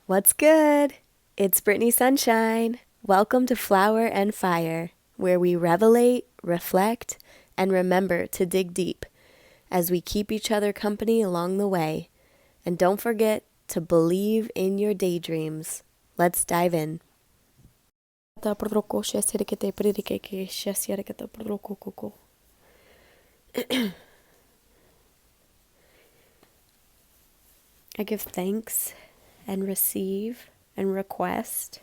What's good? It's Brittany Sunshyne. Welcome to Flower and Fire, where we revelate, reflect, and remember to dig deep as we keep each other company along the way. And don't forget to believe in your daydreams. Let's dive in. I give thanks and receive and request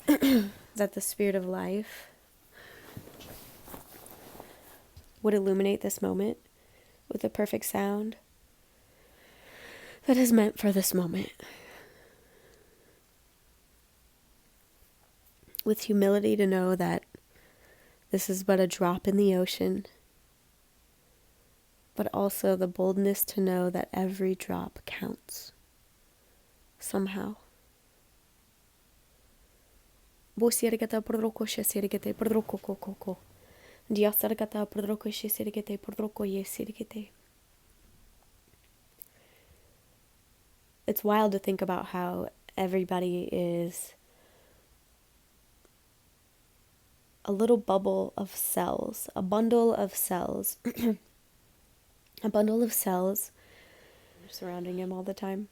that the spirit of life would illuminate this moment with a perfect sound that is meant for this moment. With humility to know that this is but a drop in the ocean, but also the boldness to know that every drop counts somehow. It's wild to think about how everybody is a little bubble of cells, a bundle of cells, a bundle of cells surrounding him all the time.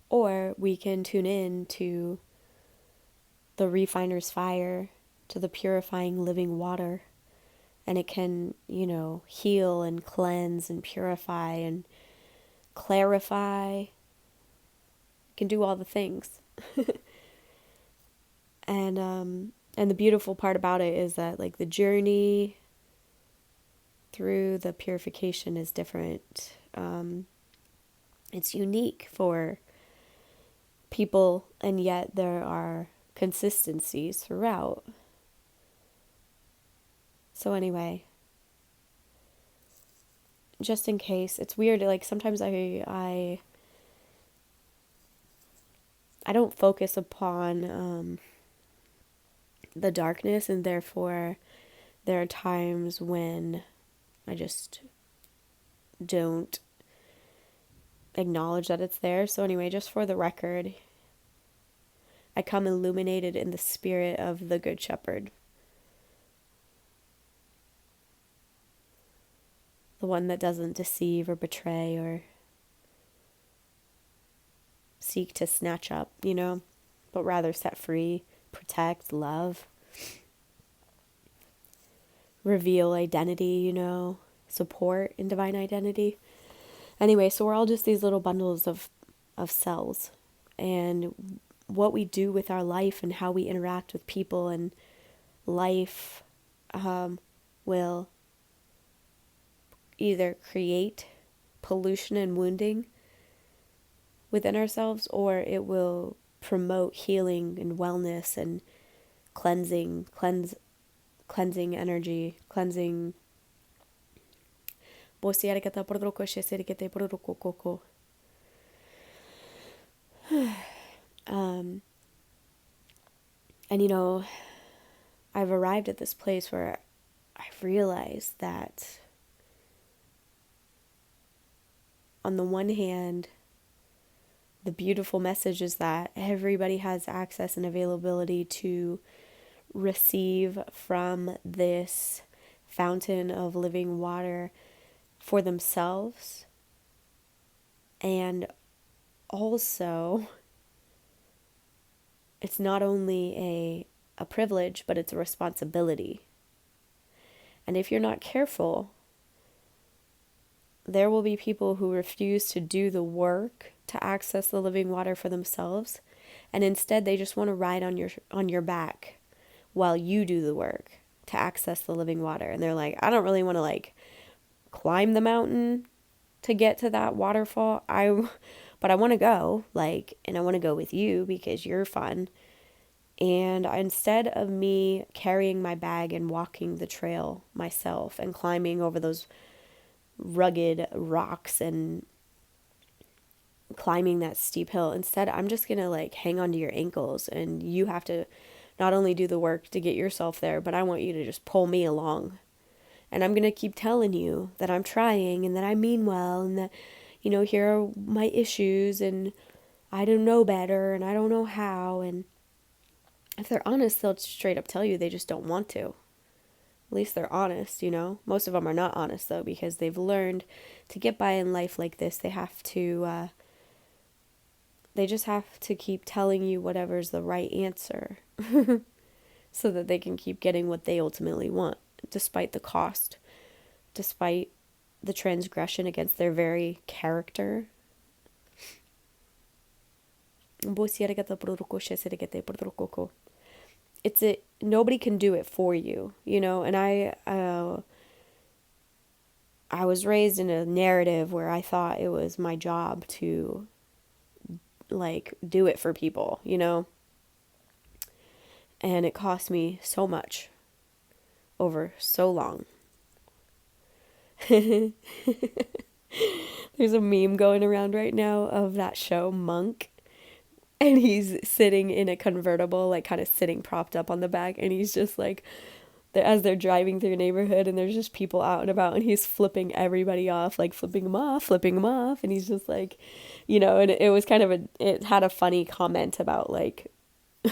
Or we can tune in to the refiner's fire, to the purifying living water, and it can, heal and cleanse and purify and clarify. It can do all the things. And the beautiful part about it is that the journey through the purification is different. It's unique for people, and yet there are consistencies throughout. So anyway, just in case, it's weird, sometimes I don't focus upon the darkness, and therefore there are times when I just don't acknowledge that it's there. So anyway, just for the record, I come illuminated in the spirit of the Good Shepherd, the one that doesn't deceive or betray or seek to snatch up, but rather set free, protect, love, reveal identity, support in divine identity. Anyway, so we're all just these little bundles of cells, and what we do with our life and how we interact with people and life will either create pollution and wounding within ourselves, or it will promote healing and wellness and cleansing energy, cleansing. And I've arrived at this place where I've realized that on the one hand, the beautiful message is that everybody has access and availability to receive from this fountain of living water for themselves. And also, it's not only a privilege, but it's a responsibility. And if you're not careful, there will be people who refuse to do the work to access the living water for themselves, and instead they just want to ride on your back while you do the work to access the living water. And they're like, I don't really want to climb the mountain to get to that waterfall. But I want to go, and I want to go with you because you're fun. And instead of me carrying my bag and walking the trail myself and climbing over those rugged rocks and climbing that steep hill, instead I'm just gonna hang onto your ankles, and you have to not only do the work to get yourself there, but I want you to just pull me along. And I'm gonna keep telling you that I'm trying and that I mean well, and that here are my issues, and I don't know better, and I don't know how. And if they're honest, they'll straight up tell you they just don't want to. At least they're honest, Most of them are not honest, though, because they've learned to get by in life like this. They just have to keep telling you whatever's the right answer so that they can keep getting what they ultimately want, despite the cost, despite the transgression against their very character. Nobody can do it for you, and I was raised in a narrative where I thought it was my job to do it for people, and it cost me so much over so long. There's a meme going around right now of that show Monk, and he's sitting in a convertible, kind of sitting propped up on the back, and he's just as they're driving through a neighborhood, and there's just people out and about, and he's flipping everybody off, flipping them off, and he's just and it was it had a funny comment about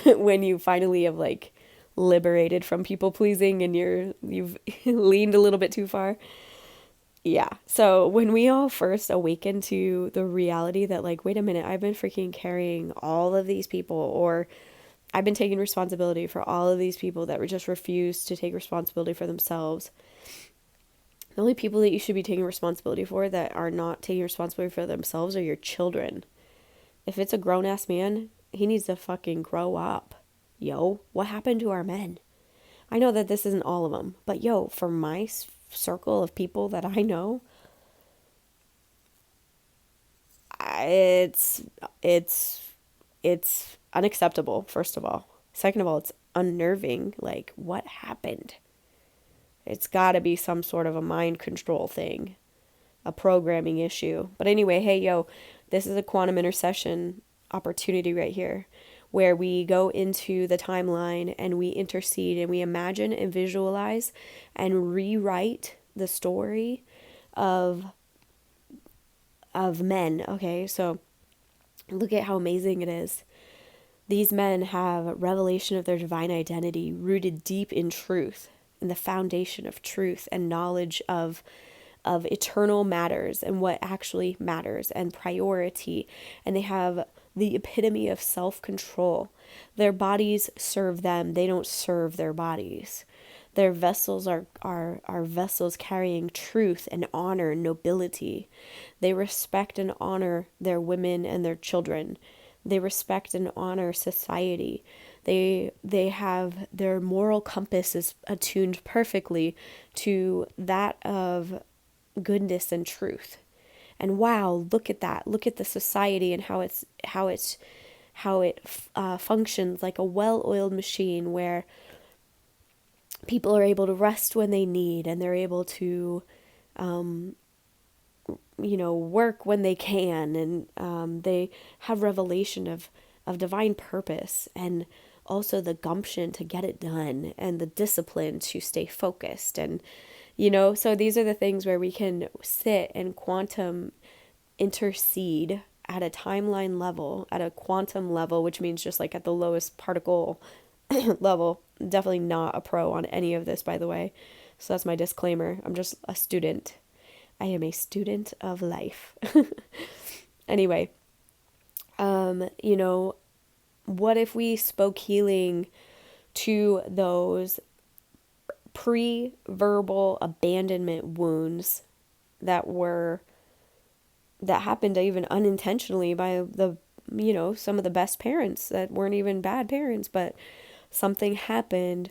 when you finally have liberated from people pleasing and you've leaned a little bit too far. Yeah. So when we all first awaken to the reality that wait a minute, I've been freaking carrying all of these people, or I've been taking responsibility for all of these people that just refuse to take responsibility for themselves. The only people that you should be taking responsibility for that are not taking responsibility for themselves are your children. If it's a grown-ass man, he needs to fucking grow up. Yo, what happened to our men? I know that this isn't all of them, but for my circle of people that I know, it's unacceptable, first of all. Second of all, it's unnerving. What happened? It's got to be some sort of a mind control thing, a programming issue. But anyway, hey, this is a quantum intercession opportunity right here, where we go into the timeline and we intercede and we imagine and visualize and rewrite the story of men. Okay, so look at how amazing it is. These men have revelation of their divine identity rooted deep in truth, in the foundation of truth and knowledge of eternal matters and what actually matters and priority. And they have the epitome of self-control. Their bodies serve them. They don't serve their bodies. Their vessels are vessels carrying truth and honor and nobility. They respect and honor their women and their children. They respect and honor society. They have their moral compass is attuned perfectly to that of goodness and truth. And wow, look at that. Look at the society and how it functions like a well-oiled machine, where people are able to rest when they need, and they're able to work when they can, and they have revelation of divine purpose, and also the gumption to get it done, and the discipline to stay focused. And so these are the things where we can sit and quantum intercede at a timeline level, at a quantum level, which means just at the lowest particle level. Definitely not a pro on any of this, by the way, so that's my disclaimer. I'm just a student. I am a student of life. Anyway, what if we spoke healing to those pre-verbal abandonment wounds that happened even unintentionally by some of the best parents that weren't even bad parents, but something happened.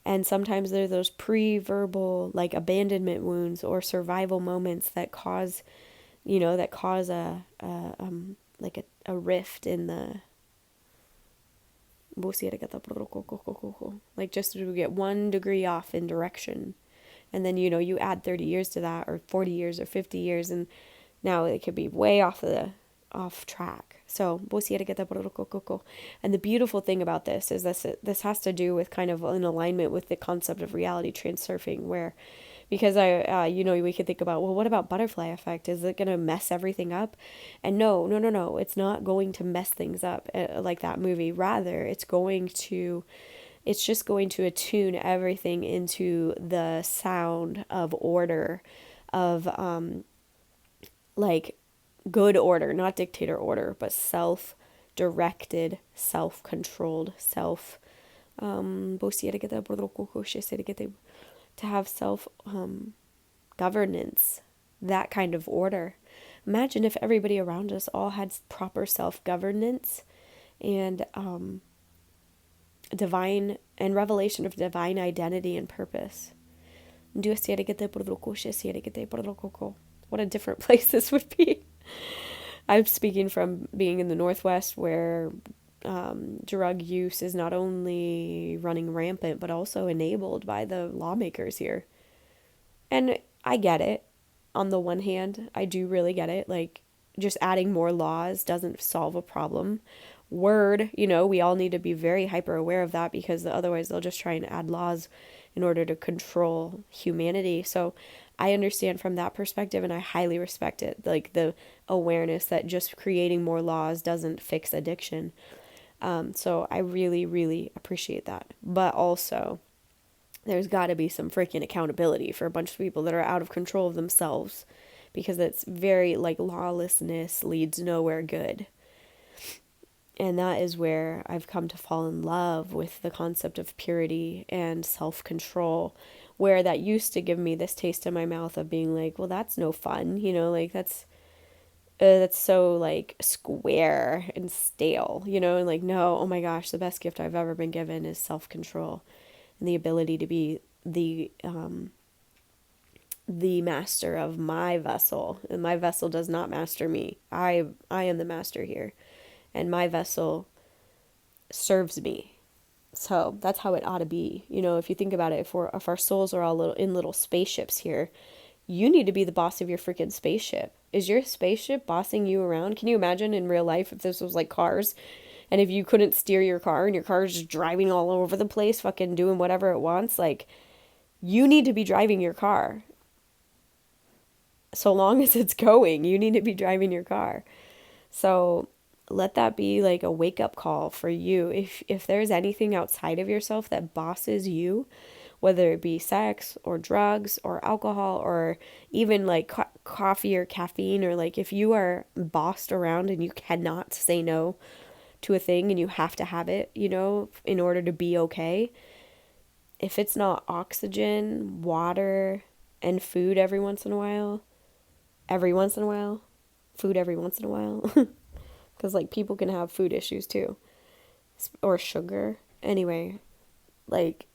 And sometimes there are those pre-verbal abandonment wounds or survival moments that cause a rift in the just to get 1 degree off in direction. And then you add 30 years to that, or 40 years or 50 years, and now it could be way off track. So, and the beautiful thing about this has to do with kind of in alignment with the concept of reality transurfing, where Because we could think about, well, what about butterfly effect? Is it going to mess everything up? And no. It's not going to mess things up like that movie. Rather, it's just going to attune everything into the sound of order, of like good order, not dictator order, but self-directed, self-controlled, to have self governance, that kind of order. Imagine if everybody around us all had proper self-governance and divine and revelation of divine identity and purpose. What a different place this would be. I'm speaking from being in the Northwest, where drug use is not only running rampant, but also enabled by the lawmakers here. And I get it. On the one hand, I do really get it. Like, just adding more laws doesn't solve a problem. We all need to be very hyper aware of that, because otherwise they'll just try and add laws in order to control humanity. So I understand from that perspective, and I highly respect it. Like, the awareness that just creating more laws doesn't fix addiction. So I really, really appreciate that. But also, there's got to be some freaking accountability for a bunch of people that are out of control of themselves, because it's very, like, lawlessness leads nowhere good. And that is where I've come to fall in love with the concept of purity and self-control, where that used to give me this taste in my mouth of being like, well, that's no fun, like that's so, like, square and stale, and like, no, oh my gosh, the best gift I've ever been given is self-control and the ability to be the master of my vessel, and my vessel does not master me. I am the master here, and my vessel serves me. So that's how it ought to be. If you think about it, if our souls are all in little spaceships here, you need to be the boss of your freaking spaceship. Is your spaceship bossing you around? Can you imagine in real life if this was like cars, and if you couldn't steer your car and your car is just driving all over the place, fucking doing whatever it wants? Like, you need to be driving your car. So long as it's going, you need to be driving your car. So let that be like a wake-up call for you. If there's anything outside of yourself that bosses you, whether it be sex or drugs or alcohol or even like coffee or caffeine, or like if you are bossed around and you cannot say no to a thing and you have to have it, in order to be okay, if it's not oxygen, water, and food every once in a while, food every once in a while, because like people can have food issues too, or sugar. Anyway, like,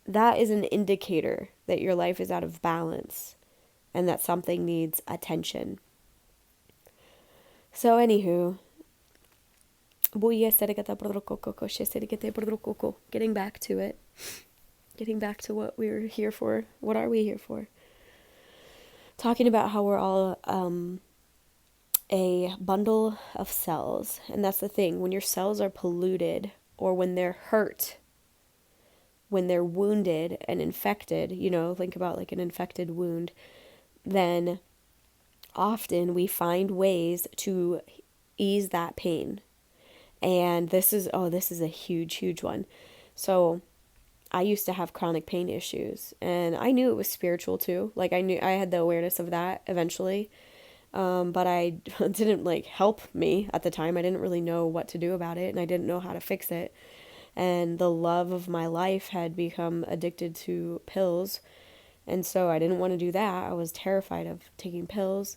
that is an indicator that your life is out of balance and that something needs attention. So anywho, getting back to it, getting back to what we were here for. What are we here for? Talking about how we're all a bundle of cells. And that's the thing. When your cells are polluted, or when they're hurt, when they're wounded and infected, think about like an infected wound, then often we find ways to ease that pain. And this is a huge, huge one. So I used to have chronic pain issues, and I knew it was spiritual too. Like, I knew I had the awareness of that eventually. But I didn't like help me at the time. I didn't really know what to do about it, and I didn't know how to fix it. And the love of my life had become addicted to pills. And so I didn't want to do that. I was terrified of taking pills.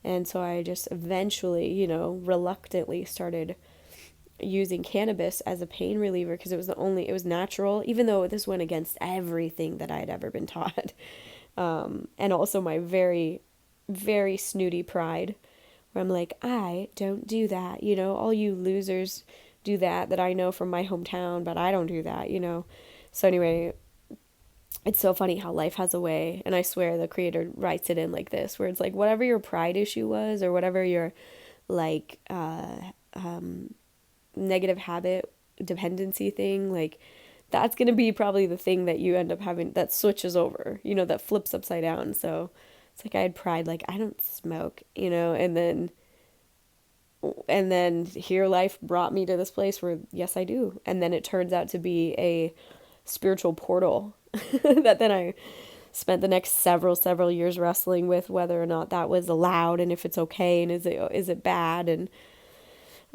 And so I just eventually, reluctantly started using cannabis as a pain reliever, because it was natural, even though this went against everything that I had ever been taught. And also my very, very snooty pride, where I'm like, I don't do that. All you losers do that I know from my hometown, but I don't do that, So anyway, it's so funny how life has a way, and I swear the creator writes it in like this, where it's like, whatever your pride issue was, or whatever your like negative habit dependency thing, like, that's going to be probably the thing that you end up having that switches over, that flips upside down. So it's like I had pride, like I don't smoke, and then here life brought me to this place where yes I do, and then it turns out to be a spiritual portal that then I spent the next several years wrestling with whether or not that was allowed and if it's okay and is it bad, and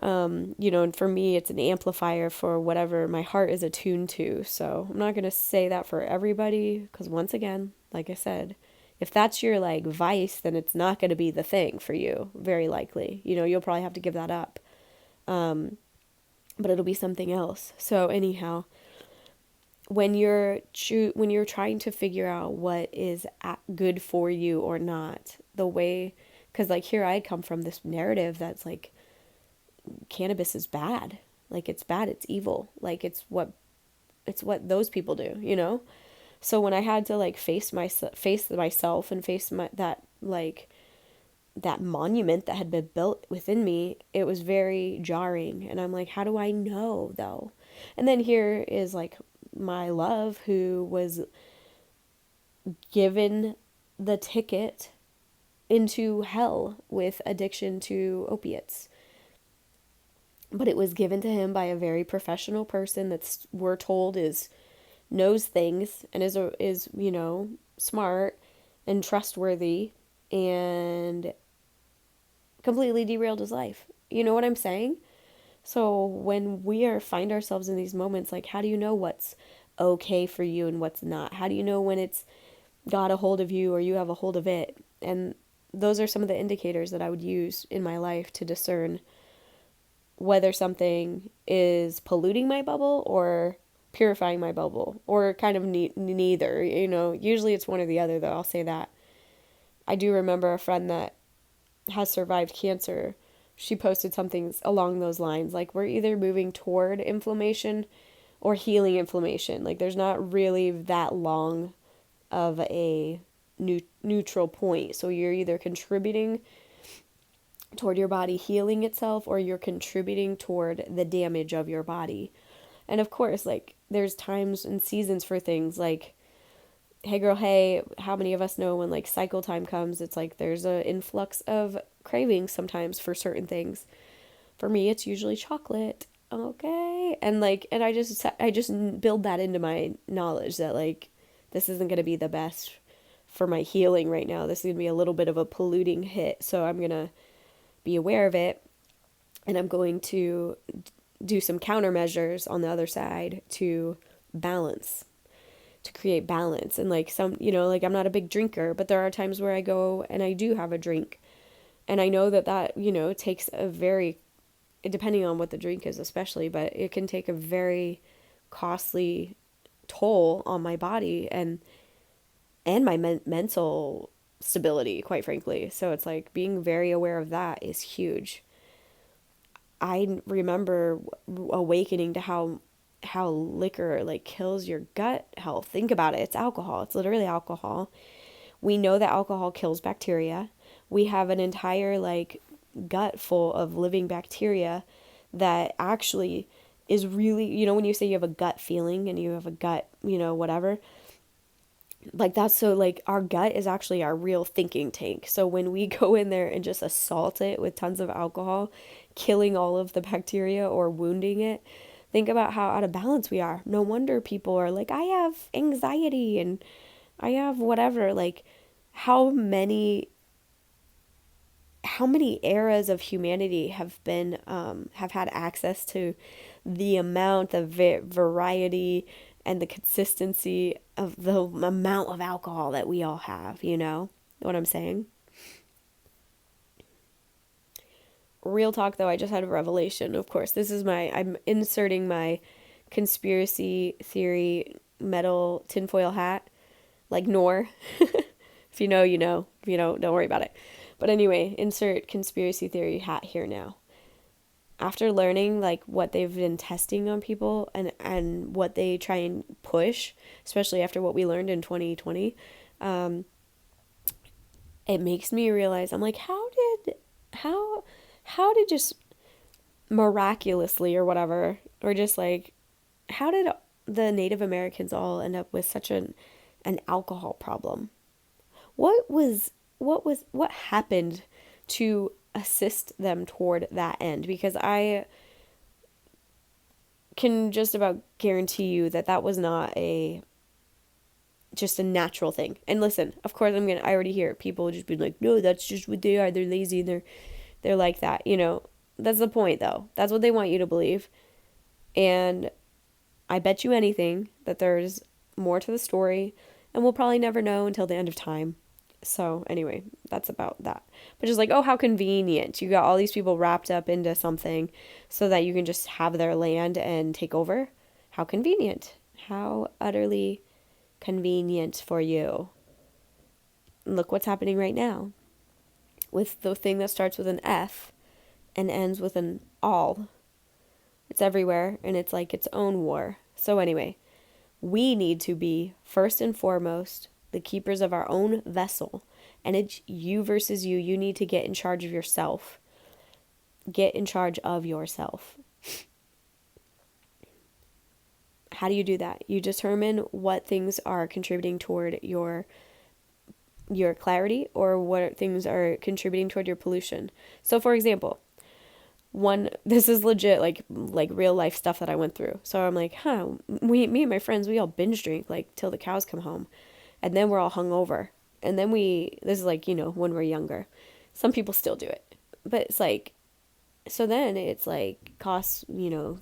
and for me it's an amplifier for whatever my heart is attuned to. So I'm not going to say that for everybody, because once again, like I said, if that's your like vice, then it's not going to be the thing for you, very likely. You'll probably have to give that up. But it'll be something else. So anyhow, when you're trying to figure out what is good for you or not, the way, because like here I come from this narrative that's like cannabis is bad, like it's bad, it's evil, like it's what those people do. So when I had to like face myself and face that monument that had been built within me, it was very jarring. And I'm like, how do I know though? And then here is like my love, who was given the ticket into hell with addiction to opiates. But it was given to him by a very professional person that's, we're told, knows things and is smart and trustworthy, and completely derailed his life. You know what I'm saying? So when we find ourselves in these moments, like, how do you know what's okay for you and what's not? How do you know when it's got a hold of you or you have a hold of it? And those are some of the indicators that I would use in my life to discern whether something is polluting my bubble or purifying my bubble, or kind of neither. Usually it's one or the other, though. I'll say that. I do remember a friend that has survived cancer. She posted something along those lines, like, we're either moving toward inflammation or healing inflammation. Like, there's not really that long of a neutral point. So you're either contributing toward your body healing itself, or you're contributing toward the damage of your body. And of course, like, there's times and seasons for things, like, hey girl, hey, how many of us know when like cycle time comes, it's like there's an influx of cravings sometimes for certain things. For me, it's usually chocolate. Okay. And I just build that into my knowledge that like, this isn't going to be the best for my healing right now. This is going to be a little bit of a polluting hit. So I'm going to be aware of it, and I'm going to do some countermeasures on the other side to create balance. And like like, I'm not a big drinker, but there are times where I go and I do have a drink, and I know that takes a very, depending on what the drink is especially, but it can take a very costly toll on my body and my mental stability, quite frankly. So it's like being very aware of that is huge. I remember awakening to how liquor like kills your gut health. Think about it. It's alcohol. It's literally alcohol. We know that alcohol kills bacteria. We have an entire like gut full of living bacteria that actually is really, when you say you have a gut feeling and you have a gut, whatever, like that's, so like our gut is actually our real thinking tank. So when we go in there and just assault it with tons of alcohol, killing all of the bacteria or wounding it, think about how out of balance we are. No wonder people are like, I have anxiety and I have whatever. Like, how many eras of humanity have had access to the amount of variety and the consistency of the amount of alcohol that we all have, what I'm saying? Real talk though, I just had a revelation. Of course, I'm inserting my conspiracy theory metal tinfoil hat, like Nor. If you know, you know. If you don't worry about it. But anyway, insert conspiracy theory hat here now. After learning like what they've been testing on people and what they try and push, especially after what we learned in 2020, it makes me realize, I'm like, how did just miraculously or whatever, or just like, how did the Native Americans all end up with such an alcohol problem? What happened to assist them toward that end? Because I can just about guarantee you that that was not just a natural thing. And listen, of course I already hear people just be like, no, that's just what they are. They're lazy and they're like that. That's the point though. That's what they want you to believe. And I bet you anything that there's more to the story, and we'll probably never know until the end of time. So anyway, that's about that. But just like, oh, how convenient. You got all these people wrapped up into something so that you can just have their land and take over. How convenient. How utterly convenient for you. Look what's happening right now with the thing that starts with an F and ends with an all. It's everywhere, and it's like its own war. So anyway, we need to be, first and foremost, the keepers of our own vessel. And it's you versus you. You need to get in charge of yourself. Get in charge of yourself. How do you do that? You determine what things are contributing toward your clarity, or what things are contributing toward your pollution. So for example, this is legit, like real life stuff that I went through. So I'm like, me and my friends, we all binge drink like till the cows come home. And then we're all hungover. And then this is like, when we're younger. Some people still do it. But it's like, so then it's like costs,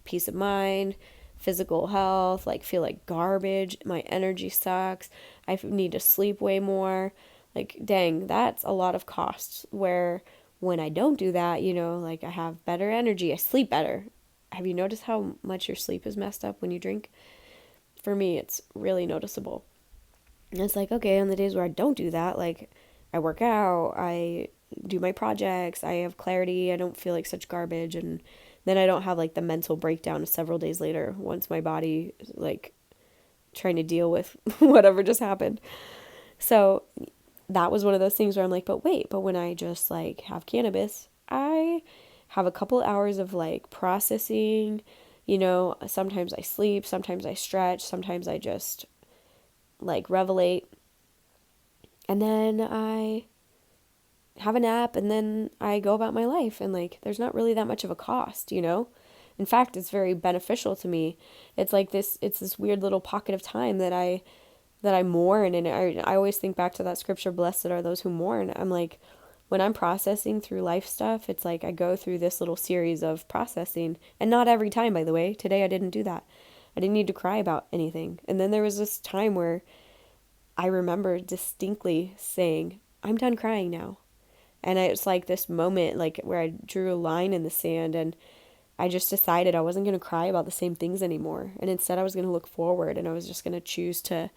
peace of mind, physical health, like feel like garbage. My energy sucks. I need to sleep way more. Like, dang, that's a lot of costs. Where when I don't do that, like I have better energy. I sleep better. Have you noticed how much your sleep is messed up when you drink? For me, it's really noticeable. And it's like, okay, on the days where I don't do that, like I work out, I do my projects, I have clarity, I don't feel like such garbage, and then I don't have like the mental breakdown several days later once my body is like trying to deal with whatever just happened. So that was one of those things where I'm like, but when I just like have cannabis, I have a couple hours of like processing, sometimes I sleep, sometimes I stretch, sometimes I just like revelate, and then I have a nap, and then I go about my life, and like there's not really that much of a cost. In fact, it's very beneficial to me. It's like it's this weird little pocket of time that I mourn, and I always think back to that scripture, blessed are those who mourn. I'm like, when I'm processing through life stuff, it's like I go through this little series of processing, and not every time, by the way. Today I didn't do that. I didn't need to cry about anything. And then there was this time where I remember distinctly saying, I'm done crying now. And it's like this moment, like where I drew a line in the sand, and I just decided I wasn't going to cry about the same things anymore. And instead I was going to look forward, and I was just going to choose to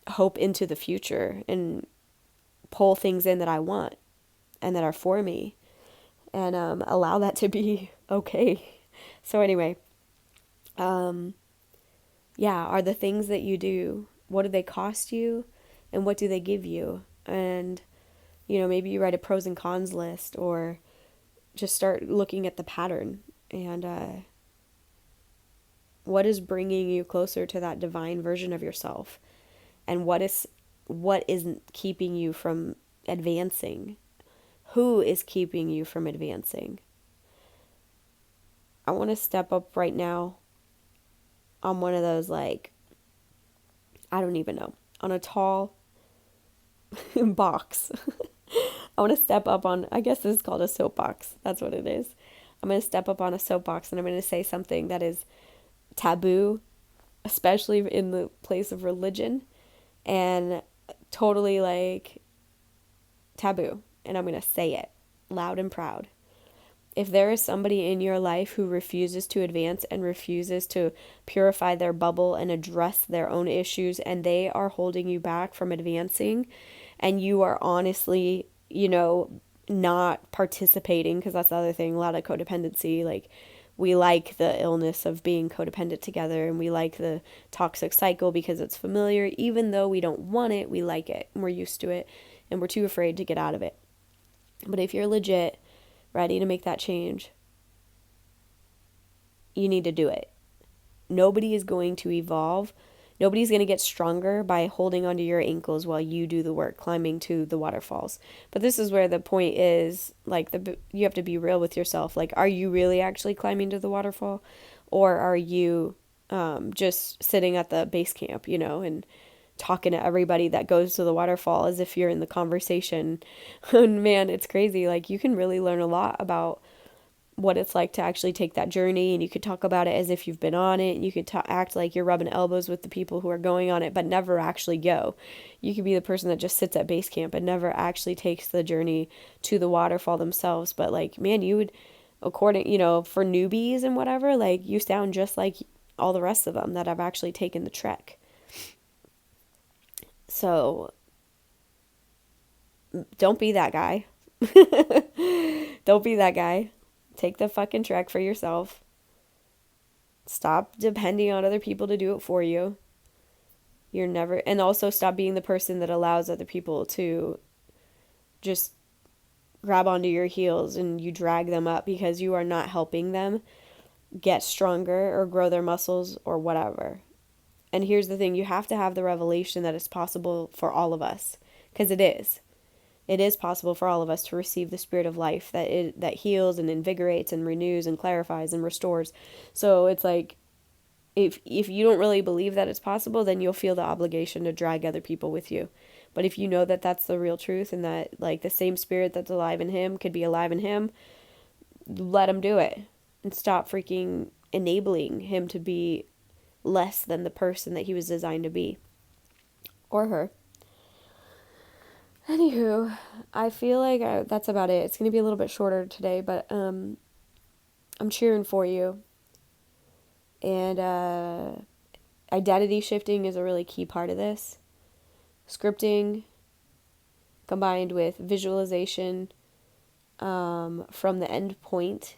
hope into the future and pull things in that I want and that are for me, and allow that to be okay. So anyway, are the things that you do, what do they cost you, and what do they give you? And maybe you write a pros and cons list, or just start looking at the pattern, and what is bringing you closer to that divine version of yourself, and what isn't keeping you from advancing. Who is keeping you from advancing? I want to step up right now on one of those, like, I don't even know, on a tall box. I want to step up on, I guess this is called a soapbox. That's what it is. I'm going to step up on a soapbox, and I'm going to say something that is taboo, especially in the place of religion, and totally like taboo. And I'm going to say it loud and proud. If there is somebody in your life who refuses to advance and refuses to purify their bubble and address their own issues, and they are holding you back from advancing, and you are honestly, not participating, because that's the other thing, a lot of codependency, like we like the illness of being codependent together, and we like the toxic cycle because it's familiar. Even though we don't want it, we like it, and we're used to it, and we're too afraid to get out of it. But if you're legit ready to make that change, you need to do it. Nobody is going to evolve. Nobody's going to get stronger by holding onto your ankles while you do the work, climbing to the waterfalls. But this is where the point is, like, you have to be real with yourself. Like, are you really actually climbing to the waterfall? Or are you just sitting at the base camp, and talking to everybody that goes to the waterfall as if you're in the conversation? And man, it's crazy. Like, you can really learn a lot about what it's like to actually take that journey, and you could talk about it as if you've been on it, and you could act like you're rubbing elbows with the people who are going on it but never actually go. You could be the person that just sits at base camp and never actually takes the journey to the waterfall themselves. But like, man, you would, according, for newbies and whatever, like, you sound just like all the rest of them that have actually taken the trek. So don't be that guy. Don't be that guy. Take the fucking trek for yourself. Stop depending on other people to do it for you. And also stop being the person that allows other people to just grab onto your heels and you drag them up because you are not helping them get stronger or grow their muscles or whatever. And here's the thing, you have to have the revelation that it's possible for all of us, because it is. It is possible for all of us to receive the spirit of life that heals and invigorates and renews and clarifies and restores. So it's like, if you don't really believe that it's possible, then you'll feel the obligation to drag other people with you. But if you know that that's the real truth, and that like the same spirit that's alive in him could be alive in him, let him do it, and stop freaking enabling him to be less than the person that he was designed to be, or her. Anywho, I feel like that's about it. It's going to be a little bit shorter today, but I'm cheering for you. And identity shifting is a really key part of this. Scripting combined with visualization from the end point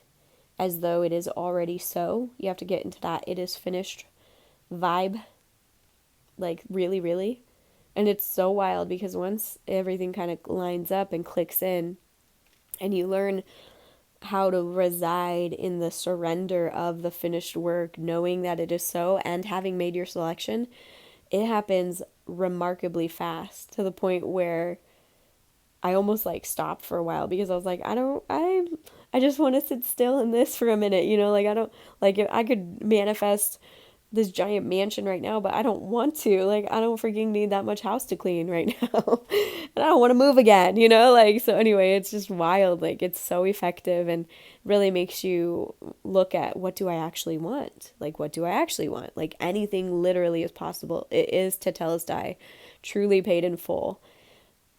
as though it is already so. You have to get into that it is finished vibe, like really, really. And it's so wild because once everything kind of lines up and clicks in and you learn how to reside in the surrender of the finished work, knowing that it is so, and having made your selection, it happens remarkably fast, to the point where I almost like stopped for a while because I was like, I just want to sit still in this for a minute, like I don't, like if I could manifest this giant mansion right now, but I don't want to. Like, I don't freaking need that much house to clean right now. And I don't want to move again, like, so anyway, it's just wild. Like, it's so effective and really makes you look at, what do I actually want? Like, what do I actually want? Like, anything literally is possible. It is tetelestai, truly paid in full.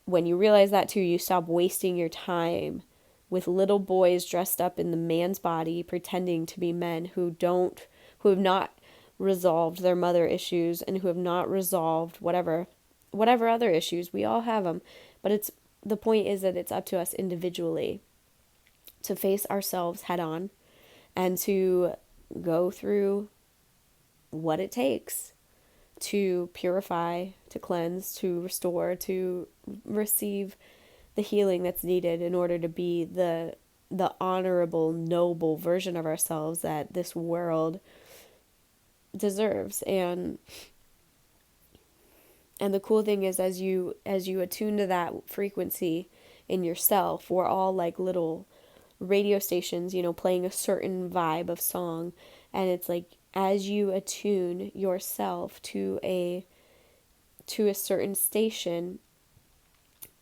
When you realize that too, you stop wasting your time with little boys dressed up in the man's body, pretending to be men who have not resolved their mother issues, and who have not resolved whatever other issues. We all have them, but the point is that it's up to us individually to face ourselves head on and to go through what it takes to purify, to cleanse, to restore, to receive the healing that's needed in order to be the honorable, noble version of ourselves that this world deserves. And the cool thing is, as you attune to that frequency in yourself, we're all like little radio stations, playing a certain vibe of song. And it's like, as you attune yourself to a certain station,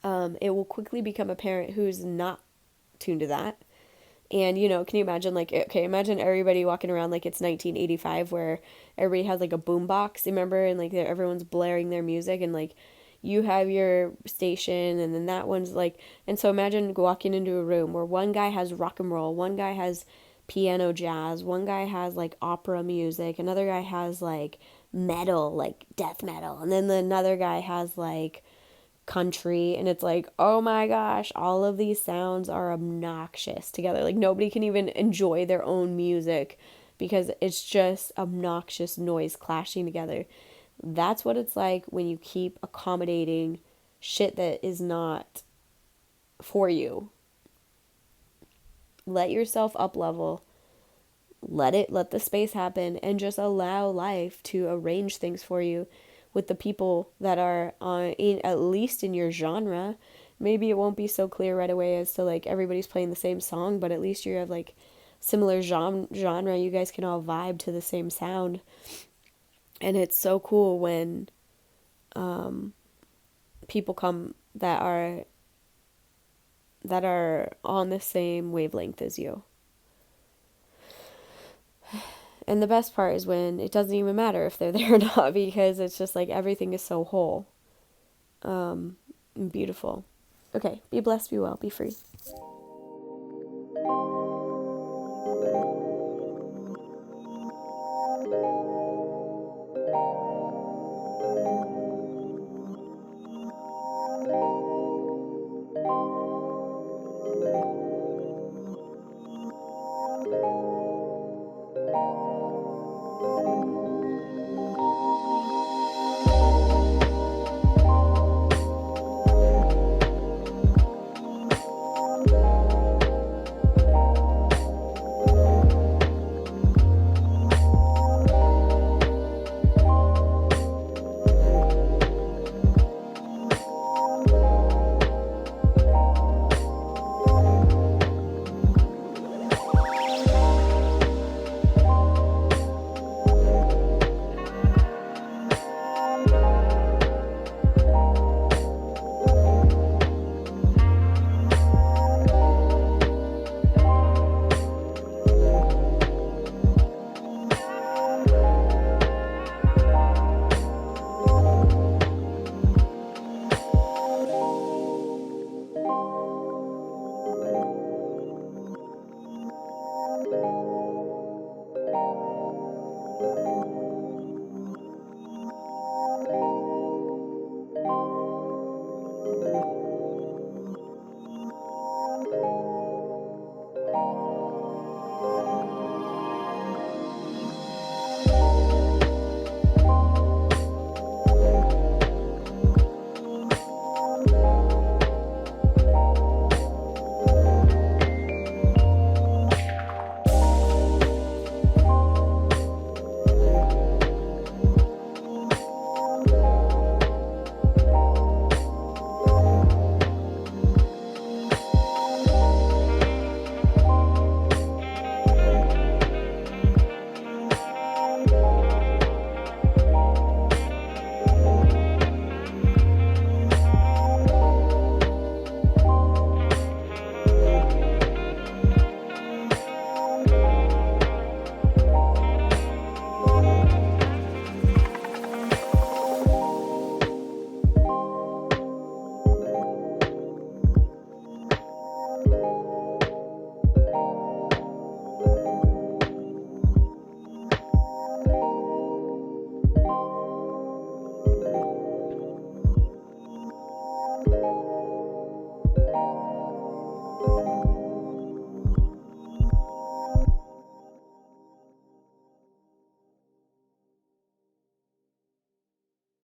it will quickly become apparent who's not tuned to that. And, can you imagine, like, okay, imagine everybody walking around like it's 1985, where everybody has like a boombox, remember? And like everyone's blaring their music, and like you have your station, and then that one's like, and so imagine walking into a room where one guy has rock and roll, one guy has piano jazz, one guy has like opera music, another guy has like metal, like death metal, and then another guy has like country, and it's like, oh my gosh, all of these sounds are obnoxious together. Like, nobody can even enjoy their own music because it's just obnoxious noise clashing together. That's what it's like when you keep accommodating shit that is not for you. Let yourself up level. let the space happen, and just allow life to arrange things for you with the people that are at least in your genre. Maybe it won't be so clear right away as to like everybody's playing the same song, but at least you have like similar genre. You guys can all vibe to the same sound. And it's so cool when people come that are on the same wavelength as you. And the best part is when it doesn't even matter if they're there or not, because it's just like everything is so whole, and beautiful. Okay, be blessed, be well, be free.